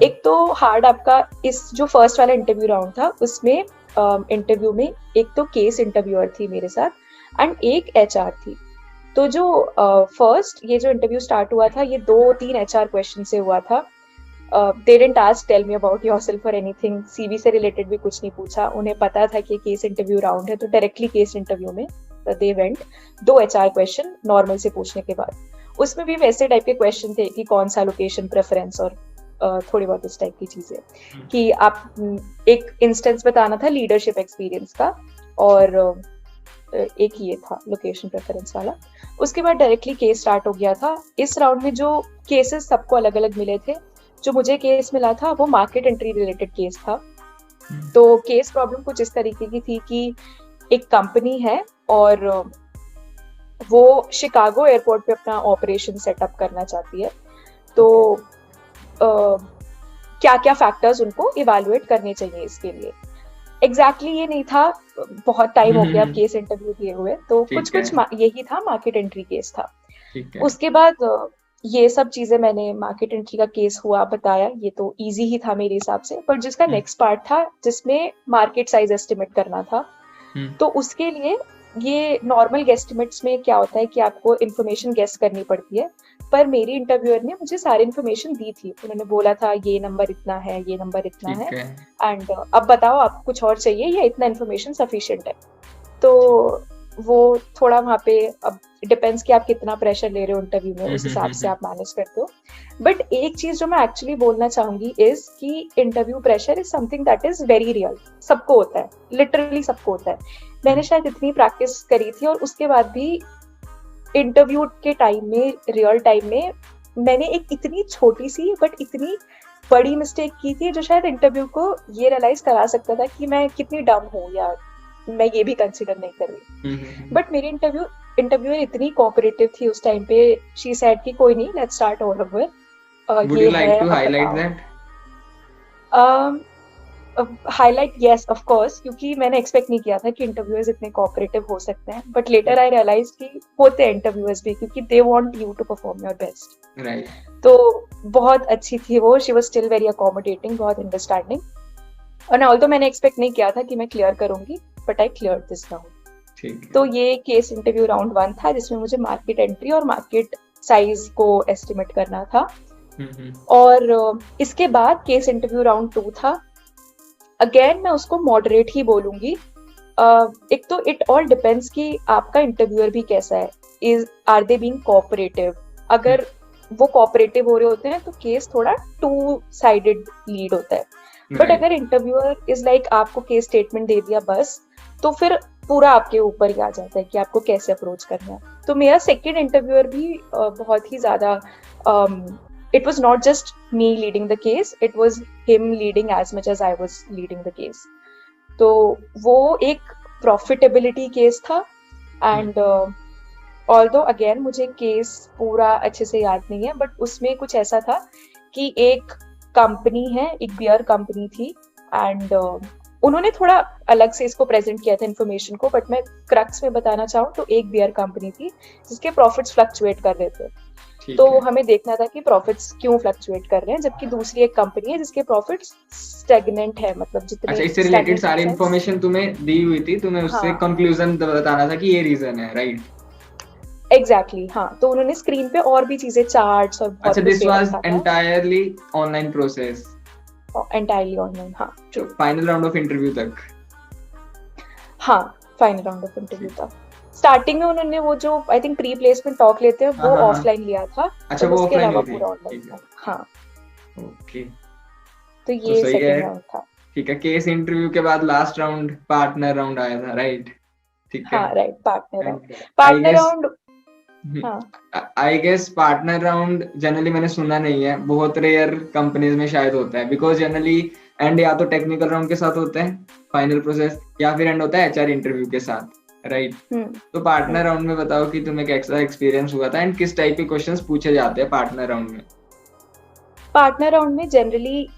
एक तो हार्ड आपका इस जो फर्स्ट वाला इंटरव्यू राउंड था उसमें इंटरव्यू में एक तो केस इंटरव्यूअर थी मेरे साथ एंड एक एचआर थी। तो जो फर्स्ट ये जो इंटरव्यू स्टार्ट हुआ था, ये 2-3 एचआर क्वेश्चन से हुआ था। They didn't ask tell me about yourself और एनीथिंग, सीवी से रिलेटेड भी कुछ नहीं पूछा। उन्हें पता था कि केस इंटरव्यू राउंड है, तो डायरेक्टली केस इंटरव्यू में they went. 2 HR question normal से पूछने के बाद, उसमें भी वैसे टाइप के क्वेश्चन थे कि कौन सा लोकेशन प्रेफरेंस और थोड़ी बहुत इस टाइप की चीजें, कि आप एक इंस्टेंस बताना था लीडरशिप एक्सपीरियंस का, और एक ये था लोकेशन प्रेफरेंस वाला। उसके बाद डायरेक्टली केस स्टार्ट हो गया था। इस राउंड में जो केसेस सबको अलग अलग मिले थे, जो मुझे केस मिला था वो मार्केट एंट्री रिलेटेड केस था। तो केस प्रॉब्लम कुछ इस तरीके की थी कि एक कंपनी है और वो शिकागो एयरपोर्ट पे अपना ऑपरेशन सेटअप करना चाहती है। तो क्या क्या फैक्टर्स उनको इवैल्यूएट करने चाहिए इसके लिए। एग्जैक्टली ये नहीं था, बहुत टाइम हो गया केस इंटरव्यू दिए हुए, तो कुछ यही था, मार्केट एंट्री केस था। उसके बाद ये सब चीजें मैंने, मार्केट एंट्री का केस हुआ, बताया, ये तो इजी ही था मेरे हिसाब से। पर जिसका नेक्स्ट पार्ट था जिसमें मार्केट साइज एस्टिमेट करना था, तो उसके लिए ये नॉर्मल गेस्टिमेट्स में क्या होता है कि आपको इन्फॉर्मेशन गेस करनी पड़ती है, पर मेरी इंटरव्यूअर ने मुझे सारी इन्फॉर्मेशन दी थी। उन्होंने बोला था ये नंबर इतना है, ये नंबर इतना है, एंड अब बताओ आपको कुछ और चाहिए या इतना इन्फॉर्मेशन सफिशिएंट है। तो वो थोड़ा वहाँ पे, अब डिपेंड्स कि आप कितना प्रेशर ले रहे हो इंटरव्यू में, उस हिसाब से आप मैनेज करते हो। बट एक चीज जो मैं एक्चुअली बोलना चाहूंगी इज कि interview pressure is something that is very real. सबको होता है, लिटरली सबको होता है। मैंने शायद इतनी प्रैक्टिस करी थी और उसके बाद भी इंटरव्यू के टाइम में, रियल टाइम में, मैंने एक इतनी छोटी सी बट इतनी बड़ी मिस्टेक की थी जो शायद इंटरव्यू को ये रियलाइज करा सकता था कि मैं कितनी डम हूँ या मैं ये भी कंसिडर नहीं कर रही। बट मेरी इंटरव्यूअर इतनी कोऑपरेटिव थी उस टाइम पे। शी सेड कि कोई नहीं, let's start over with Would you like to highlight that? Highlight, yes of course, क्योंकि मैंने एक्सपेक्ट नहीं किया था कि इंटरव्यूअर्स इतने कोऑपरेटिव हो सकते हैं। बट लेटर आई रियलाइज कि होते हैं इंटरव्यूअर्स भी, क्योंकि they want you to perform your best. Right. तो बहुत अच्छी थी वो, she was still very accommodating, बहुत अंडरस्टैंडिंग। और ऑल्दो मैंने एक्सपेक्ट नहीं किया था कि मैं क्लियर करूंगी, but I cleared this round. तो ये केस इंटरव्यू राउंड 1 था, जिसमें मुझे मार्केट एंट्री और मार्केट साइज को एस्टिमेट करना था। और इसके बाद केस इंटरव्यू राउंड 2 था। अगेन मैं उसको मॉडरेट ही बोलूंगी। एक तो इट ऑल डिपेंड्स कि आपका इंटरव्यूअर भी कैसा है, आर दे बीइंग कोऑपरेटिव। अगर वो कोऑपरेटिव हो रहे होते हैं तो केस थोड़ा 2 साइडेड लीड होता है। बट अगर इंटरव्यूअर इज लाइक आपको केस स्टेटमेंट दे दिया बस, तो फिर पूरा आपके ऊपर ही आ जाता है कि आपको कैसे अप्रोच करना है। तो मेरा सेकेंड इंटरव्यूअर भी बहुत ही ज्यादा, it was not just me leading the case, it was him leading as much as I was leading the case. तो वो एक profitability case था। and although again मुझे केस पूरा अच्छे से याद नहीं है, बट उसमें कुछ ऐसा था कि एक कंपनी है, एक बियर कंपनी थी, एंड उन्होंने थोड़ा अलग से इसको प्रेजेंट किया था इन्फॉर्मेशन को, बट मैं क्रक्स में बताना चाहूँ तो एक बियर कंपनी थी जिसके प्रॉफिट्स फ्लक्चुएट कर रहे थे। तो हमें देखना था कि प्रॉफिट्स क्यों फ्लक्चुएट कर रहे हैं, जबकि दूसरी एक कंपनी है जिसके प्रॉफिट्स स्टैग्नेंट है, मतलब जितने। अच्छा, इससे रिलेटेड सारी इन्फॉर्मेशन तुम्हें दी हुई थी, तुम्हें उससे कंक्लूजन बताना था कि ये रीजन है, राइट? एग्जैक्टली, हाँ। तो उन्होंने स्क्रीन पे और भी चीजें, चार्ट्स और अच्छा, this was entirely online process? Entirely online, हाँ। True. Final round of interview तक? हाँ, फाइनल राउंड ऑफ इंटरव्यू तक। स्टार्टिंग में उन्होंने वो जो I think pre placement talk लेते हैं वो ऑफलाइन लिया था। अच्छा, वो उसके ऑफलाइन अलावा थी? पूरा ऑनलाइन था। हाँ, ओके। तो तो ये सही है। सेकंड राउंड था। ठीक है, केस इंटरव्यू के बाद लास्ट राउंड पार्टनर राउंड आया था, राइट? ठीक है। हाँ right, partner round. And I partner guess round, हाँ I guess partner round generally मैंने सुना नहीं है, बहुत रेयर कंपनीज में शायद होता है, बिकॉज जनरली एंड या तो टेक्निकल राउंड के साथ होता है फाइनल प्रोसेस, या फिर एंड होता है एचआर इंटरव्यू के साथ, राइट? तो पार्टनर राउंड में बताओ कि तुम्हें कैसा एक्सपीरियंस हुआ था एंड किस टाइप के क्वेश्चंस पूछे जाते हैं पार्टनर राउंड में? पार्टनर राउंड में जनरली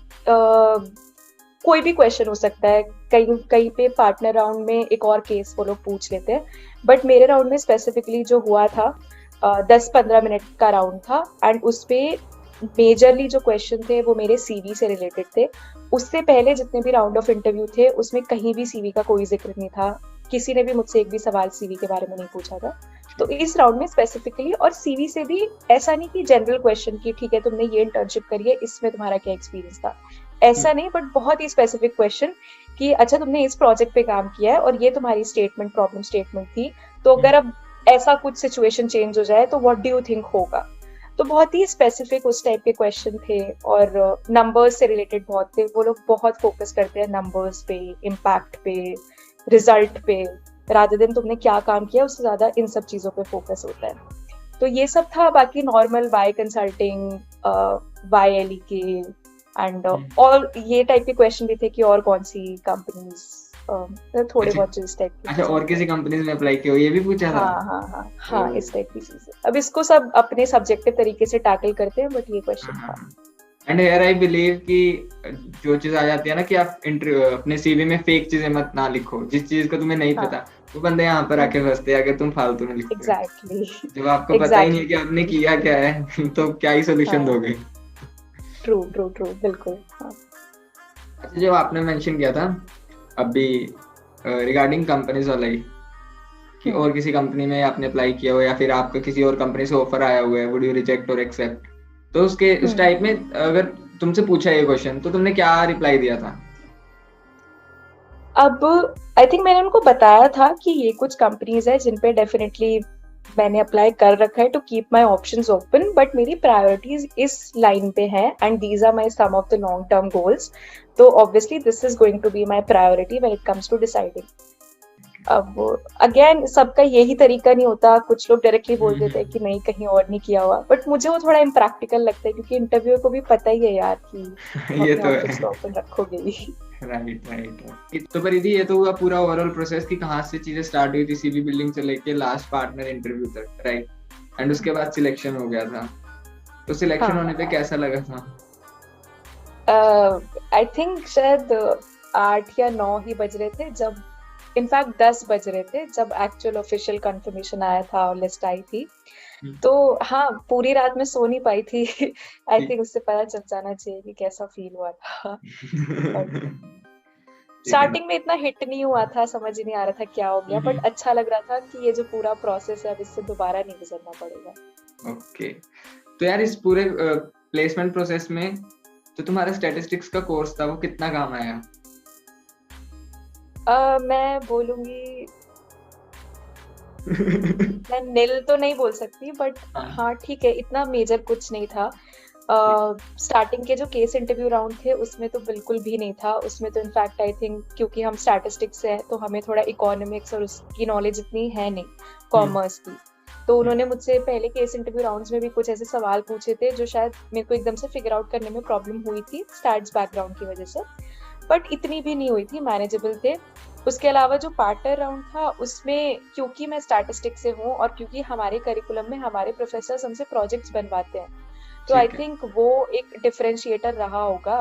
कोई भी क्वेश्चन हो सकता है। कहीं कहीं पे पार्टनर राउंड में एक और केस वो लोग पूछ लेते हैं, बट मेरे राउंड में स्पेसिफिकली जो हुआ था 10-15 मिनट का राउंड था, एंड उस पे मेजरली जो क्वेश्चन थे वो मेरे सीवी से रिलेटेड थे। उससे पहले जितने भी राउंड ऑफ इंटरव्यू थे उसमें कहीं भी सीवी का कोई जिक्र नहीं था, किसी ने भी मुझसे एक भी सवाल सीवी के बारे में नहीं पूछा था। तो इस राउंड में स्पेसिफिकली, और सीवी से भी ऐसा नहीं कि जनरल क्वेश्चन की ठीक है तुमने ये इंटर्नशिप करी है, इसमें तुम्हारा क्या एक्सपीरियंस था, ऐसा नहीं, बट बहुत ही स्पेसिफिक क्वेश्चन कि अच्छा तुमने इस प्रोजेक्ट पे काम किया है और ये तुम्हारी स्टेटमेंट प्रॉब्लम स्टेटमेंट थी, तो अगर अब ऐसा कुछ सिचुएशन चेंज हो जाए तो व्हाट डू यू थिंक होगा। तो बहुत ही स्पेसिफिक उस टाइप के क्वेश्चन थे, और नंबर्स से रिलेटेड बहुत थे। वो लोग बहुत फोकस करते हैं नंबर्स पे, इम्पैक्ट पे, रिजल्ट पे, रादर देन तुमने क्या काम किया उससे ज्यादा इन सब चीजों पे फोकस होता है। तो ये सब था। बाकी normal why consulting, why LEK and और ये टाइप के क्वेश्चन भी थे कि और कौन सी कंपनीज, थोड़े बहुत इस टाइप के। अच्छा, और किसी कंपनीज में अप्लाई किया हो, ये भी पूछा था? हाँ इस टाइप की चीजें। अब इसको सब अपने सब्जेक्टिव तरीके से टैकल करते हैं, बट ये क्वेश्चन था। एंड हियर आई बिलीव कि जो चीज आ जाती है ना कि आप अपने सीवी में फेक चीजें मत ना लिखो, जिस चीज का तुम्हें नहीं पता वो बंदे यहाँ पर आके फंसते हैं अगर तुम फालतू में लिखते हो। एग्जैक्टली, जब आपको पता ही नहीं है कि आपने किया क्या है तो क्या ही सोल्यूशन दोगे। ट्रू ट्रू ट्रू, बिल्कुल। अच्छा, जो आपने मेंशन किया था अभी रिगार्डिंग कंपनीज वाला ही, कि और किसी कंपनी में आपने अप्लाई किया हो या फिर आपका किसी और कंपनी से ऑफर आया हुआ है, वुड यू रिजेक्ट और एक्सेप्ट? तो उसके उस टाइप में अगर तुमसे पूछा ये क्वेश्चन तो तुमने क्या रिप्लाई दिया था? अब आई थिंक मैंने उनको बताया था कि ये कुछ कंपनीज है जिन पे डेफिनेटली मैंने अप्लाई कर रखा है to keep my options open, but मेरी प्रायोरिटीज इस लाइन पे हैं and these are my some of the long term goals. तो obviously this is going to be my priority when it comes to deciding. अब again सबका यही तरीका नहीं होता, कुछ लोग डायरेक्टली बोल देते हैं कि नहीं कहीं और नहीं किया हुआ, बट मुझे वो थोड़ा इम्प्रैक्टिकल लगता है क्योंकि इंटरव्यू को भी पता ही है यार कि ये तो है, ओपन रखोगे ही। राइट। तो परिधि, ये तो हुआ पूरा ओवरऑल प्रोसेस कि कहाँ से चीजें स्टार्ट हुई थी सीवी बिल्डिंग से लेके लास्ट पार्टनर इंटरव्यू तक, राइट? एंड उसके बाद सिलेक्शन हो गया था, तो सिलेक्शन होने पे कैसा लगा था? आई थिंक शायद 8 या 9 ही बज रहे थे जब, इनफैक्ट 10 बज रहे थे जब एक्चुअल ऑफिशियल कंफर्मेशन आया था और लिस्ट आई थी। तो हाँ, पूरी रात में सो नहीं पाई थी। आई थिंक उससे पता चल जाना चाहिए कि कैसा फील हुआ था। स्टार्टिंग में इतना हिट नहीं हुआ था, समझ ही नहीं आ रहा था क्या हो गया, बट अच्छा लग रहा था कि ये जो पूरा प्रोसेस है अब इससे दोबारा नहीं गुजरना पड़ेगा। ओके। तो यार इस पूरे प्लेसमेंट प्रोसेस में जो तुम्हारा स्टैटिस्टिक्स का कोर्स था वो कितना काम आया? मैं बोलूंगी मैं नील तो नहीं बोल सकती, बट हाँ ठीक है, इतना मेजर कुछ नहीं था। स्टार्टिंग के जो केस इंटरव्यू राउंड थे उसमें तो बिल्कुल भी नहीं था। उसमें तो इनफैक्ट आई थिंक क्योंकि हम स्टैटिस्टिक्स से हैं तो हमें थोड़ा इकोनॉमिक्स और उसकी नॉलेज इतनी है नहीं, कॉमर्स की। तो उन्होंने मुझसे पहले केस इंटरव्यू राउंड्स में भी कुछ ऐसे सवाल पूछे थे जो शायद मेरे को एकदम से फिगर आउट करने में प्रॉब्लम हुई थी स्टैट्स बैकग्राउंड की वजह से, बट इतनी भी नहीं हुई थी, मैनेजेबल थे। उसके अलावा जो पार्टनर राउंड था उसमें क्योंकि मैं स्टैटिस्टिक्स से हूँ और क्योंकि हमारे करिकुलम में हमारे प्रोफेसर्स हमसे प्रोजेक्ट्स बनवाते हैं, तो आई थिंक वो एक डिफरेंशिएटर रहा होगा,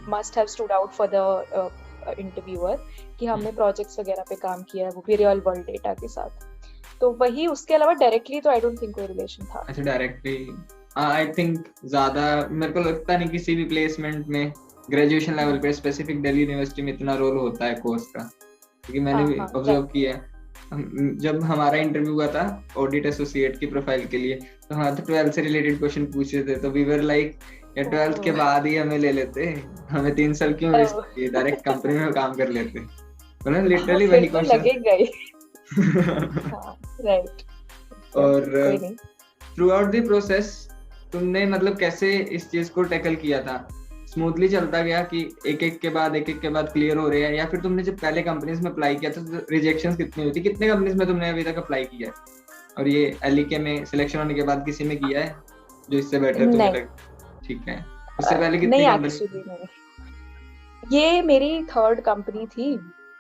must have stood out for the interviewer कि हमने प्रोजेक्ट्स वगैरह पे काम किया है, वो भी रियल वर्ल्ड डेटा के साथ। तो वही, उसके अलावा डायरेक्टली तो आई डोंट थिंक कोई रिलेशन था। अच्छा, डायरेक्टली आई थिंक ज्यादा मेरे को लगता नहीं किसी भी प्लेसमेंट में ग्रेजुएशन लेवल पे स्पेसिफिक दिल्ली यूनिवर्सिटी में इतना रोल होता है कोर्स का, क्योंकि मैंने भी ऑब्जर्व किया है। जब हमारा इंटरव्यू हुआ था ऑडिट एसोसिएट की प्रोफाइल के लिए, तो हमारे 12th से रिलेटेड क्वेश्चन पूछे थे, तो वी वर लाइक या 12th के बाद ही हमें ले लेते, हमें 3 साल क्यों वेस्ट किए, डायरेक्ट कंपनी में काम कर लेते। मतलब लिटरली वही क्वेश्चन लगेगा ही। राइट। और थ्रू आउट द प्रोसेस तुमने मतलब कैसे इस चीज को टैकल किया था? स्मूथली चलता गया कि एक एक के बाद क्लियर हो रहे हैं, या फिर तुमने जब पहले कंपनीज में अप्लाई किया था तो रिजेक्शंस कितनी हुई थी? कितने कंपनीज में तुमने अभी तक अप्लाई किया है? और ये एलिके में सिलेक्शन होने के बाद किसी में किया है जो इससे बेटर तुम्हें नहीं। लग? ठीक है, उससे पहले कितनी नहीं, कंपनी? एक्चुअली नहीं, ये मेरी थर्ड कंपनी थी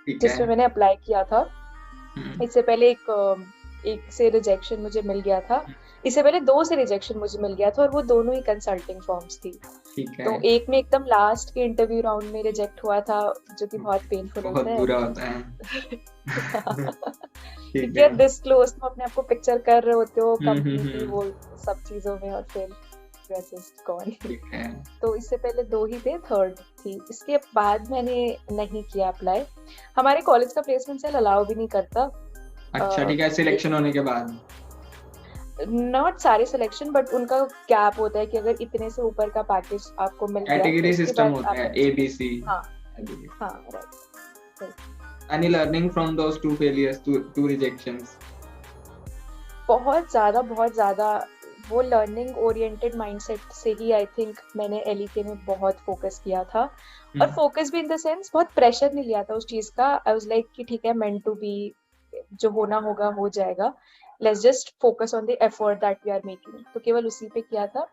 ठीक जिसमें है। मैंने अप्लाई किया था। हम्म, इससे पहले एक से रिजेक्शन मुझे मिल गया था, इससे पहले 2 से रिजेक्शन मुझे मिल गया था, और वो दोनों ही कंसल्टिंग फर्म्स थी। ठीक है। तो एक में एकदम लास्ट के इंटरव्यू राउंड में रिजेक्ट हुआ था, जो कि बहुत पेनफुल बहुत होता है। बुरा होता है। ठीक क्योंकि है। आप दिस क्लोज तुम अपने आप को पिक्चर कर रहे होते हो कंपनी की हम्म। वो सब चीजों में, और फिर जस्ट गॉन। ठीक है। तो इससे पहले 2 ही थे, थर्ड थी। इसके बाद मैंने नहीं किया अप्लाई। हमारे कॉलेज का प्लेसमेंट सेल अलाउ भी नहीं करता। अच्छा, ठीक है, सिलेक्शन होने के बाद? नॉट सारे सिलेक्शन, बट उनका कैप होता है कि अगर इतने से ऊपर का पैकेज आपको मिल गया तो कैटेगरी उसके सिस्टम बाद होता है, आप। ABC। हाँ हाँ, right. Any learning from those two failures, two rejections? बहुत ज्यादा वो लर्निंग ओरिएंटेड माइंडसेट से ही आई थिंक मैंने एलईके में बहुत फोकस किया था। और फोकस भी इन द सेंस बहुत प्रेशर नहीं लिया था उस चीज का। आई वाज लाइक कि ठीक है, मेंट टू बी, जो होना होगा हो जाएगा, let's just focus on the effort that we are making. तो केवल उसी पे किया था।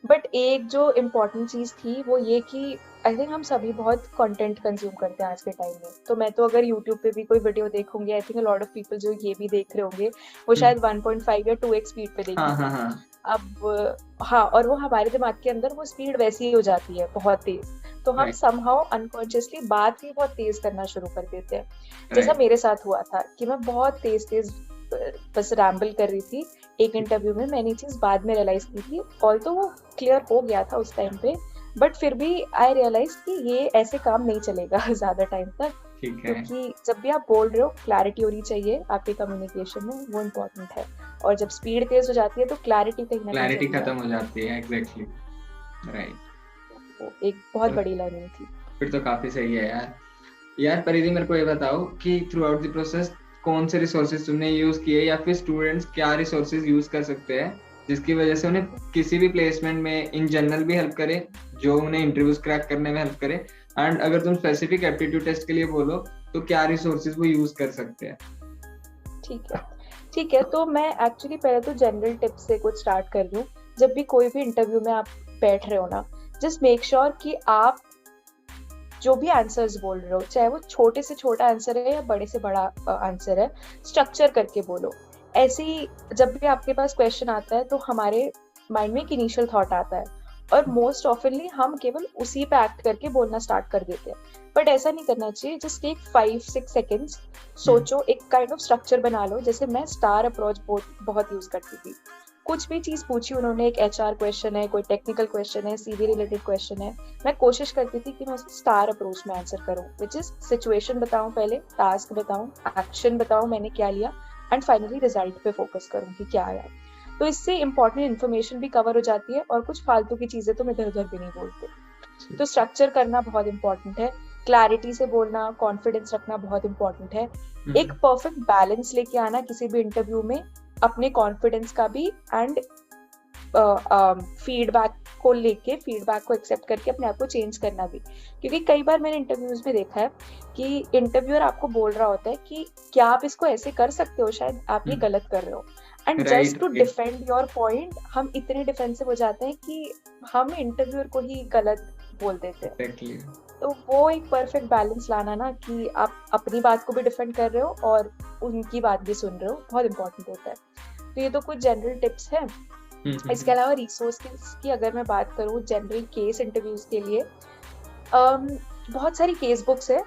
बट एक जो इम्पोर्टेंट चीज थी वो ये कि आई थिंक हम सभी बहुत कंटेंट कंज्यूम करते हैं आज के टाइम में। तो मैं तो अगर यूट्यूब पे भी कोई वीडियो देखूंगी, I think a lot of people जो ये भी देख रहे होंगे वो शायद 1.5 या 2x स्पीड पे देखेंगे। हाँ। अब हाँ, और वो हमारे दिमाग के अंदर वो स्पीड वैसी ही हो जाती है, बहुत तेज। तो हम समहाउ अनकॉन्शियसली बात भी बहुत तेज करना शुरू कर देते हैं। जैसा मेरे साथ हुआ था कि मैं बहुत तेज बस रैम्बल कर रही थी एक इंटरव्यू में। मैंने चीज बाद में रियलाइज की थी, ऑल्दो वो क्लियर हो गया था उस टाइम पे, बट फिर भी आई रियलाइज कि ये ऐसे काम नहीं चलेगा ज्यादा टाइम तक। क्योंकि जब भी आप बोल रहे हो क्लैरिटी होनी चाहिए आपके कम्युनिकेशन में, वो इम्पोर्टेंट है। और जब स्पीड तेज हो जाती है तो क्लैरिटी कहीं ना क्लैरिटी खत्म हो जाती है। Exactly, right. वो एक बहुत बड़ी लर्निंग थी। फिर तो काफी सही है यार परिधि, मेरे को ये बताओ कि थ्रू आउट द प्रोसेस कौन से रिसोर्सेज तुमने यूज किए, या फिर स्टूडेंट्स क्या रिसोर्सेज यूज कर सकते हैं जिसकी वजह से उन्हें किसी भी प्लेसमेंट में इन जनरल भी हेल्प करे, जो उन्हें इंटरव्यूज क्रैक करने में हेल्प करे। एंड अगर तुम स्पेसिफिक एप्टीट्यूड टेस्ट के लिए बोलो तो क्या रिसोर्सेज वो यूज कर सकते हैं? ठीक है, तो मैं एक्चुअली पहले तो जनरल टिप्स से कुछ स्टार्ट कर लूं। जब भी कोई भी इंटरव्यू में आप बैठ रहे हो ना, जस्ट मेक श्योर कि आप जो भी आंसर्स बोल रहे हो, चाहे वो छोटे से छोटा आंसर है या बड़े से बड़ा आंसर है, स्ट्रक्चर करके बोलो। ऐसे ही जब भी आपके पास क्वेश्चन आता है तो हमारे माइंड में एक इनिशियल थॉट आता है, और मोस्ट ऑफनली हम केवल उसी पे एक्ट करके बोलना स्टार्ट कर देते हैं। बट ऐसा नहीं करना चाहिए। जस्ट टेक 5-6 सेकेंड्स, सोचो, एक काइंड ऑफ स्ट्रक्चर बना लो। जैसे मैं स्टार अप्रोच बहुत यूज करती थी। कुछ भी चीज पूछी उन्होंने, एक HR क्वेश्चन है, कोई टेक्निकल क्वेश्चन है, CV रिलेटेड क्वेश्चन है, मैं कोशिश करती थी कि मैं उसको स्टार अप्रोच में आंसर करूं, विच इज सिचुएशन बताऊं पहले, टास्क बताऊं, एक्शन बताऊं मैंने क्या लिया, एंड फाइनली रिजल्ट पे फोकस करूं कि क्या आया। तो इससे इंपॉर्टेंट इन्फॉर्मेशन भी कवर हो जाती है, और कुछ फालतू की चीजें तो इधर उधर भी नहीं बोलते। तो स्ट्रक्चर करना बहुत इंपॉर्टेंट है, क्लैरिटी से बोलना, कॉन्फिडेंस रखना बहुत इंपॉर्टेंट है। एक परफेक्ट बैलेंस लेके आना किसी भी इंटरव्यू में, अपने कॉन्फिडेंस का भी एंड फीडबैक को लेके, फीडबैक को एक्सेप्ट करके अपने आप को चेंज करना भी। क्योंकि कई बार मैंने इंटरव्यूज में देखा है कि इंटरव्यूअर आपको बोल रहा होता है कि क्या आप इसको ऐसे कर सकते हो, शायद आप ये गलत कर रहे हो, and just to defend your point हम इतने डिफेंसिव हो जाते हैं कि हम इंटरव्यूअर को ही गलत बोल देते हैं। तो वो एक परफेक्ट बैलेंस लाना ना, कि आप अपनी बात को भी डिफेंड कर रहे हो और उनकी बात भी सुन रहे हो, बहुत इंपॉर्टेंट होता है। तो ये तो कुछ जनरल टिप्स है। इसके अलावा रिसोर्सेज की अगर मैं बात करूँ जनरल केस इंटरव्यूज के लिए, बहुत सारी केस बुक्स है,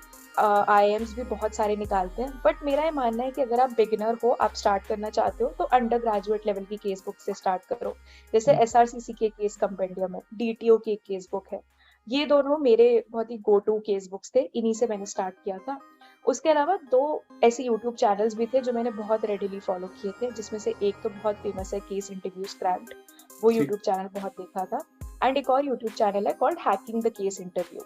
IIMs भी बहुत सारे निकालते हैं। बट मेरा ये मानना है कि अगर आप बिगिनर हो, आप स्टार्ट करना चाहते हो, तो अंडर ग्रेजुएट लेवल की केस बुक से स्टार्ट करो। जैसे SRCC के केस कंपेंडियम है, DTO की एक केस बुक है। ये दोनों मेरे बहुत ही गो टू केस बुक्स थे, इन्हीं से मैंने स्टार्ट किया था। उसके अलावा 2 ऐसे यूट्यूब चैनल्स भी थे जो मैंने बहुत रेडिली फॉलो किए थे, जिसमें से एक तो बहुत फेमस है, केस इंटरव्यूज क्रैक्ड, वो यूट्यूब चैनल बहुत देखा था। एंड एक और यूट्यूब चैनल है called hacking the case interview.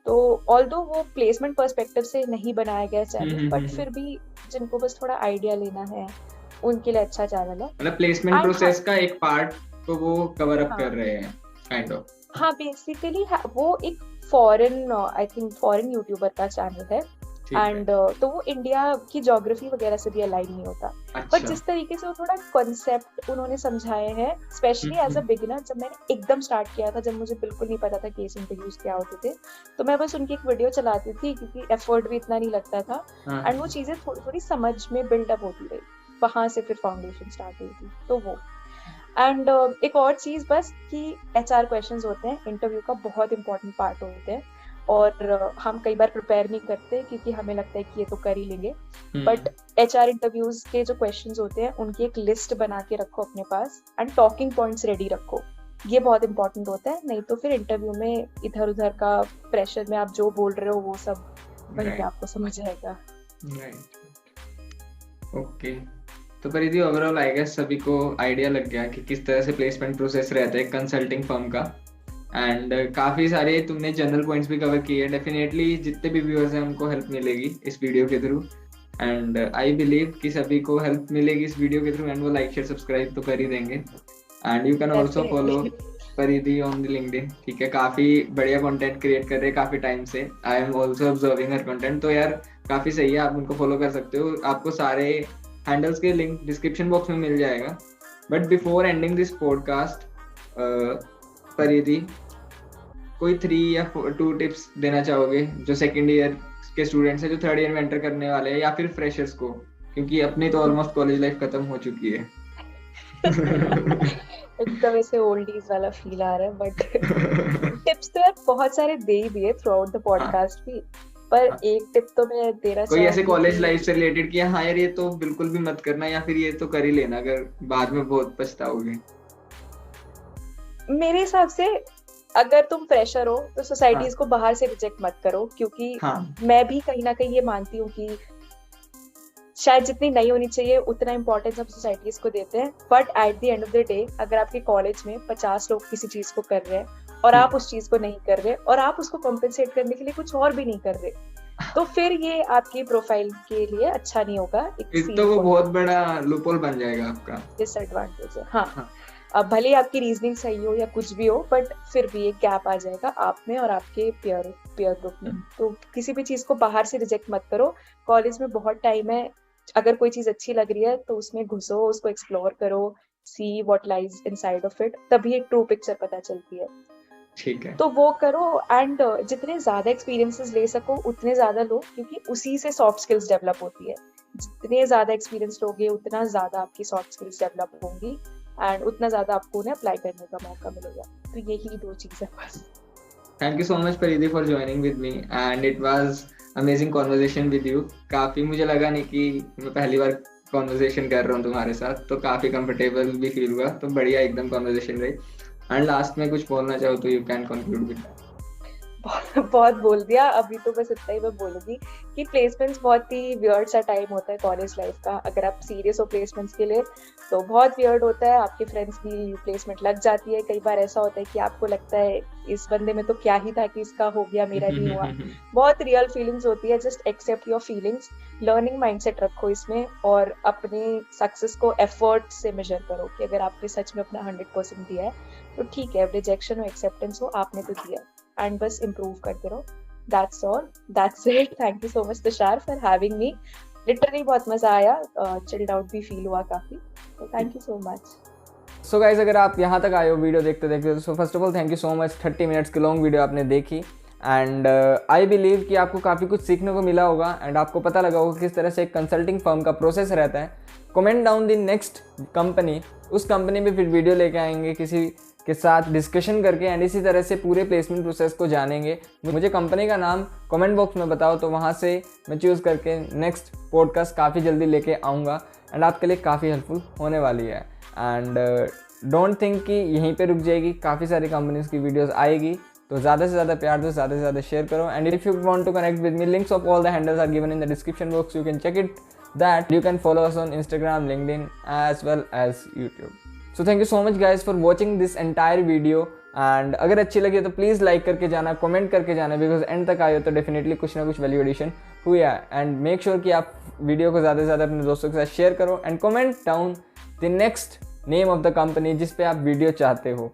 तो ऑल्दो वो प्लेसमेंट पर्सपेक्टिव से नहीं बनाया गया चैनल, बट फिर भी जिनको बस थोड़ा आइडिया लेना है उनके लिए अच्छा चैनल है। मतलब प्लेसमेंट प्रोसेस का एक पार्ट तो वो कवर अप कर रहे हैं काइंड ऑफ। हाँ, बेसिकली वो एक foreign I think foreign YouTuber का चैनल है एंड तो वो इंडिया की ज्योग्राफी वगैरह से भी अलाइन नहीं होता, बट जिस तरीके से वो थोड़ा कॉन्सेप्ट उन्होंने समझाए हैं, स्पेशली एज अ बिगिनर, जब मैंने एकदम स्टार्ट किया था, जब मुझे बिल्कुल नहीं पता था केस इंटरव्यूज क्या होते थे, तो मैं बस उनकी एक वीडियो चलाती थी क्योंकि एफर्ट भी इतना नहीं लगता था एंड वो चीजें थोड़ी थोड़ी समझ में बिल्डअप होती रही, वहां से फिर फाउंडेशन स्टार्ट हुई थी। तो वो एंड एक और चीज बस कि HR क्वेश्चंस होते हैं, इंटरव्यू का बहुत इंपॉर्टेंट पार्ट होते हैं और हम कई बार प्रिपेयर नहीं करते क्योंकि हमें लगता है कि ये तो कर ही लेंगे, बट HR इंटरव्यूज के जो क्वेश्चंस होते हैं उनकी एक लिस्ट बना के रखो अपने पास एंड टॉकिंग पॉइंट्स रेडी रखो, ये बहुत इंपॉर्टेंट होता है, नहीं तो फिर इंटरव्यू में इधर उधर का प्रेशर में आप जो बोल रहे हो वो सब वहीं पे आपको समझ आएगा। ओके, तो परिधि ओवरऑल आई गेस सभी को आइडिया लग गया कि किस तरह से प्लेसमेंट प्रोसेस रहता है कंसल्टिंग फर्म का, एंड काफ़ी सारे तुमने जनरल पॉइंट्स भी कवर किए। डेफिनेटली जितने भी व्यूअर्स हैं उनको हेल्प मिलेगी इस वीडियो के थ्रू, एंड आई बिलीव कि सभी को हेल्प मिलेगी इस वीडियो के थ्रू, एंड वो लाइक शेयर सब्सक्राइब तो कर ही देंगे। And you can also follow परिधि ऑन द लिंक्डइन, ठीक है, काफ़ी बढ़िया कंटेंट क्रिएट कर रहे हैं काफ़ी टाइम से, I am also observing her content, तो यार काफ़ी सही है, आप उनको फॉलो कर सकते हो, आपको सारे हैंडल्स के लिंक डिस्क्रिप्शन बॉक्स में मिल जाएगा। But before ending this podcast, परिधि कोई 3 या 2 टिप्स देना चाहोगे जो सेकेंड ईयर के स्टूडेंट्स हैं, जो थर्ड ईयर में एंटर करने वाले हैं, या फिर फ्रेशर्स को, क्योंकि अपनी तो ऑलमोस्ट कॉलेज लाइफ खत्म हो चुकी है। एकदम ऐसे ओल्डीज वाला फील आ रहा है, बट टिप्स तो यार बहुत सारे दे ही दिए थ्रू आउट द पॉडकास्ट भी, पर एक टिप तो मैं देना कोई ऐसे कॉलेज लाइफ से रिलेटेड कि हाँ यार ये तो बिल्कुल भी मत करना, या फिर ये तो कर ही लेना अगर बाद में बहुत पछताओगे। मेरे हिसाब से अगर तुम फ्रेशर हो तो सोसाइटीज को बाहर से रिजेक्ट मत करो, क्योंकि मैं भी कहीं ना कहीं ये मानती हूँ कि शायद जितनी नहीं होनी चाहिए उतना इम्पोर्टेंस हम सोसाइटीज को देते हैं, but at the end of the day अगर आपके कॉलेज में 50 लोग किसी चीज को कर रहे हैं और आप उस चीज को नहीं कर रहे और आप उसको कॉम्पेंसेट करने के लिए कुछ और भी नहीं कर रहे, तो फिर ये आपकी प्रोफाइल के लिए अच्छा नहीं होगा। तो वो बहुत बड़ा लूपहोल बन जाएगा आपका, डिसएडवांटेज है। हाँ, अब भले आपकी रीजनिंग सही हो या कुछ भी हो, बट फिर भी एक गैप आ जाएगा आप में और आपके पीयर ग्रुप में। तो किसी भी चीज को बाहर से रिजेक्ट मत करो, कॉलेज में बहुत टाइम है, अगर कोई चीज अच्छी लग रही है तो उसमें घुसो, उसको एक्सप्लोर करो, see what lies inside of it, तभी एक ट्रू पिक्चर पता चलती है। ठीक है, तो वो करो एंड जितने ज्यादा एक्सपीरियंसेस ले सको उतने ज्यादा लो, क्योंकि उसी से सॉफ्ट स्किल्स डेवलप होती है। जितने ज्यादा एक्सपीरियंस लोगे उतना ज्यादा आपकी सॉफ्ट स्किल्स डेवलप होंगी एंड उतना ज्यादा आपको उन्हें अप्लाई करने का मौका मिलेगा। तो यही 2 चीजें बस। थैंक यू सो मच परिधि for joining with me, and it was amazing conversation with you. काफी मुझे लगा नहीं कि मैं पहली बार कॉन्वर्सेशन कर रहा हूँ तुम्हारे साथ, तो काफी कंफर्टेबल भी फील हुआ, तो बढ़िया एकदम कॉन्वर्सेशन रही। एंड लास्ट में कुछ बोलना चाहो तो you can conclude with that. बहुत बोल दिया, अभी तो बस इतना ही मैं बोलूंगी कि प्लेसमेंट्स बहुत ही वियर्ड सा टाइम होता है कॉलेज लाइफ का। अगर आप सीरियस हो प्लेसमेंट्स के लिए तो बहुत वियर्ड होता है, आपके फ्रेंड्स की प्लेसमेंट लग जाती है, कई बार ऐसा होता है कि आपको लगता है इस बंदे में तो क्या ही था कि इसका हो गया, मेरा नहीं हुआ। बहुत रियल फीलिंग्स होती है, just accept your feelings, learning mindset रखो इसमें और अपने सक्सेस को एफर्ट से मेजर करो कि अगर आपने सच में अपना 100% दिया है तो ठीक है, रिजेक्शन हो एक्सेप्टेंस हो, आपने तो दिया, एंड बस इम्प्रूव करते रहो। That's all. That's it. Thank you so much Tushar for having me. Literally बहुत मजा आया, chilled out भी फील हुआ काफी, तो thank you so much. So guys, अगर आप यहाँ तक आए हो वीडियो देखते देखते, so first of all thank you so much. 30 minutes की लॉन्ग वीडियो आपने देखी एंड आई बिलीव कि आपको काफ़ी कुछ सीखने को मिला होगा एंड आपको पता लगा होगा किस तरह से एक कंसल्टिंग फर्म का प्रोसेस रहता है। Comment down the next company, उस कंपनी में फिर वीडियो लेके आएंगे किसी के साथ डिस्कशन करके एंड इसी तरह से पूरे प्लेसमेंट प्रोसेस को जानेंगे। मुझे कंपनी का नाम कमेंट बॉक्स में बताओ, तो वहाँ से मैं चूज़ करके नेक्स्ट पॉडकास्ट काफ़ी जल्दी लेके आऊँगा एंड आपके लिए काफ़ी हेल्पफुल होने वाली है। एंड डोंट थिंक कि यहीं पे रुक जाएगी, काफ़ी सारी कंपनीज़ की वीडियोस आएगी, तो ज़्यादा से ज़्यादा प्यार दो, ज़्यादा से ज़्यादा शेयर करो। And if you want to connect with me, links of all the handles are given in the description box, you can check it that. You can follow us on Instagram, LinkedIn as well as YouTube. So thank you so much guys for watching this entire video and अगर अच्छी लगी तो please like करके जाना, comment करके जाना, because and तक आए हो तो डेफिनेटली कुछ ना कुछ वैल्यू एडिशन हुआ है। एंड मेक श्योर कि आप वीडियो को ज़्यादा से ज़्यादा अपने दोस्तों के साथ शेयर करो and comment down the next name of the company जिस पे आप वीडियो चाहते हो।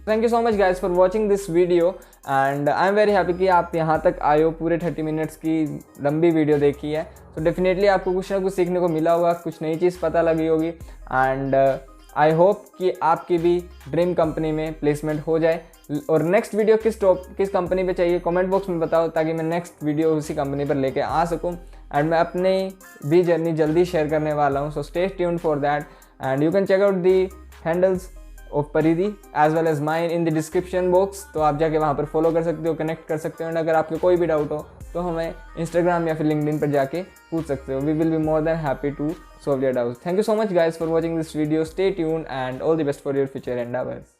Thank you so much guys for watching this video and I am very happy कि आप यहाँ तक आए हो, पूरे 30 मिनट्स की लंबी वीडियो देखी है। तो डेफिनेटली आपको कुछ ना कुछ सीखने को मिला होगा, कुछ नई चीज़ पता लगी होगी। एंड आई होप कि आपकी भी ड्रीम कंपनी में प्लेसमेंट हो जाए। और नेक्स्ट वीडियो किस कंपनी पे चाहिए कमेंट बॉक्स में बताओ, ताकि मैं नेक्स्ट वीडियो उसी कंपनी पर लेके आ सकूं। एंड मैं अपनी भी जर्नी जल्दी शेयर करने वाला हूं, so stay tuned for that. And you can check out the handles of Paridhi as well as mine in the description box. तो आप जाके वहाँ पर फॉलो कर सकते हो, कनेक्ट कर सकते हो। एंड अगर आपको कोई भी डाउट हो तो हमें इंस्टाग्राम या फिर लिंक्डइन पर जाके पूछ सकते हो। We will be more than happy to solve your doubts. Thank you so much guys for watching this video. Stay tuned and all the best for your future endeavors.